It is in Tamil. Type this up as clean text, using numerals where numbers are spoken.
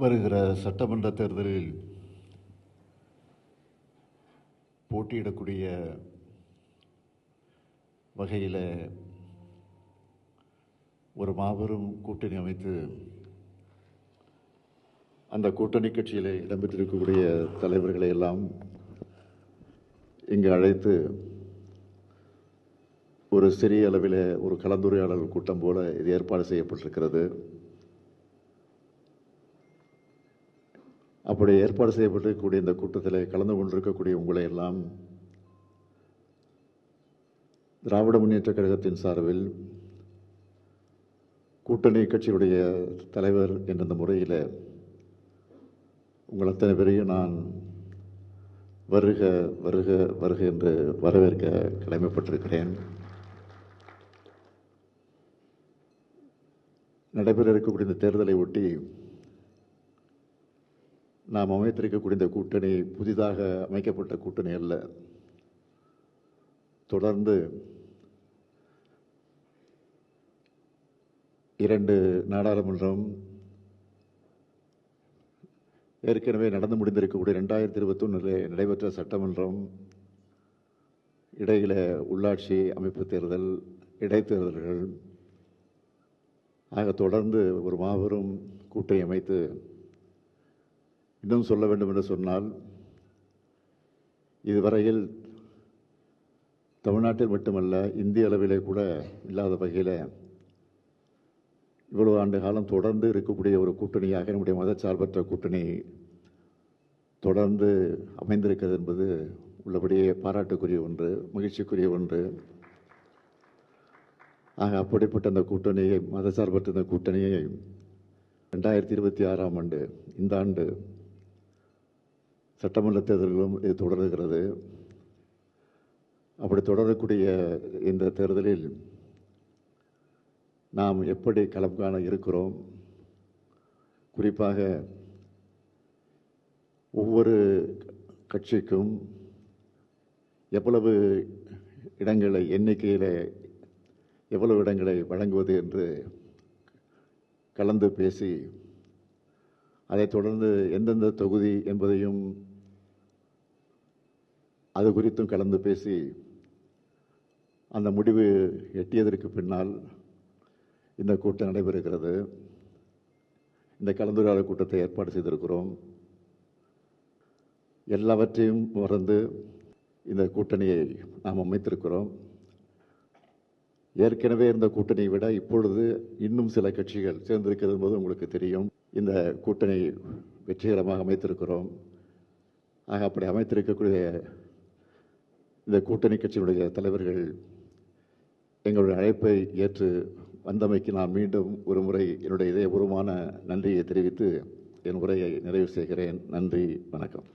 வருகிற சட்டமன்ற தேர்தலில் போட்டியிடக்கூடிய வகையில் ஒரு மாபெரும் கூட்டணி அமைத்து அந்த கூட்டணி கட்சியில் இடம்பெற்றிருக்கக்கூடிய தலைவர்களை எல்லாம் இங்கு அழைத்து ஒரு சிறிய அளவில் ஒரு கலந்துரையாடல் கூட்டம் போல இது ஏற்பாடு செய்யப்பட்டிருக்கிறது. அப்படி ஏற்பாடு செய்யப்பட்டிருக்கக்கூடிய இந்த கூட்டத்தில் கலந்து கொண்டிருக்கக்கூடிய உங்களை எல்லாம் திராவிட முன்னேற்றக் கழகத்தின் சார்பில் கூட்டணி கட்சியுடைய தலைவர் என்ற முறையில் உங்கள் அத்தனை பேரையும் நான் வருக வருக வருக என்று வரவேற்க கடமைப்பட்டிருக்கிறேன். நடைபெற இருக்கக்கூடிய இந்த தேர்தலை ஒட்டி நாம் அமைத்திருக்கக்கூடிய இந்த கூட்டணி புதிதாக அமைக்கப்பட்ட கூட்டணி அல்ல. தொடர்ந்து 2 நாடாளுமன்றம், ஏற்கனவே நடந்து முடிந்திருக்கக்கூடிய 2021 நடைபெற்ற சட்டமன்றம், இடையில உள்ளாட்சி அமைப்பு தேர்தல், இடைத்தேர்தல்கள் ஆக தொடர்ந்து ஒரு மாபெரும் கூட்டணி அமைத்து, இன்னும் சொல்ல வேண்டும் என்று சொன்னால், இதுவரையில் தமிழ்நாட்டில் மட்டுமல்ல இந்திய அளவிலே கூட இல்லாத வகையில் இவ்வளவு ஆண்டு காலம் தொடர்ந்து இருக்கக்கூடிய ஒரு கூட்டணியாக நம்முடைய மதச்சார்பற்ற கூட்டணி தொடர்ந்து அமைந்திருக்கிறது என்பது உள்ளபடியே பாராட்டுக்குரிய ஒன்று, மகிழ்ச்சிக்குரிய ஒன்று. ஆக அப்படிப்பட்ட அந்த கூட்டணியை, மதச்சார்பற்ற இந்த கூட்டணியை 2026ஆம் ஆண்டு, இந்த ஆண்டு சட்டமன்ற தேர்தல்களும் இது தொடர்கிறது. அப்படி தொடரக்கூடிய இந்த தேர்தலில் நாம் எப்படி களம் காண இருக்கிறோம், குறிப்பாக ஒவ்வொரு கட்சிக்கும் எவ்வளவு இடங்களை, எண்ணிக்கையில் எவ்வளவு இடங்களை வழங்குவது என்று கலந்து பேசி, அதைத் தொடர்ந்து எந்தெந்த தொகுதி என்பதையும் அது குறித்தும் கலந்து பேசி அந்த முடிவு எட்டியதற்கு பின்னால் இந்த கூட்டம் நடைபெறுகிறது. இந்த கலந்துரையாடல் கூட்டத்தை ஏற்பாடு செய்திருக்கிறோம். எல்லாவற்றையும் மறந்து இந்த கூட்டணியை நாம் அமைத்திருக்கிறோம். ஏற்கனவே இருந்த கூட்டணியை விட இப்பொழுது இன்னும் சில கட்சிகள் சேர்ந்திருக்கிறது என்பது உங்களுக்கு தெரியும். இந்த கூட்டணி வெற்றிகரமாக அமைத்திருக்கிறோம். ஆக அப்படி அமைத்திருக்கக்கூடிய இந்த கூட்டணி கட்சியினுடைய தலைவர்கள் எங்களுடைய அழைப்பை ஏற்று வந்தமைக்கு நான் மீண்டும் ஒரு முறை என்னுடைய இதயபூர்வமான நன்றியை தெரிவித்து என் உரையை நிறைவு செய்கிறேன். நன்றி, வணக்கம்.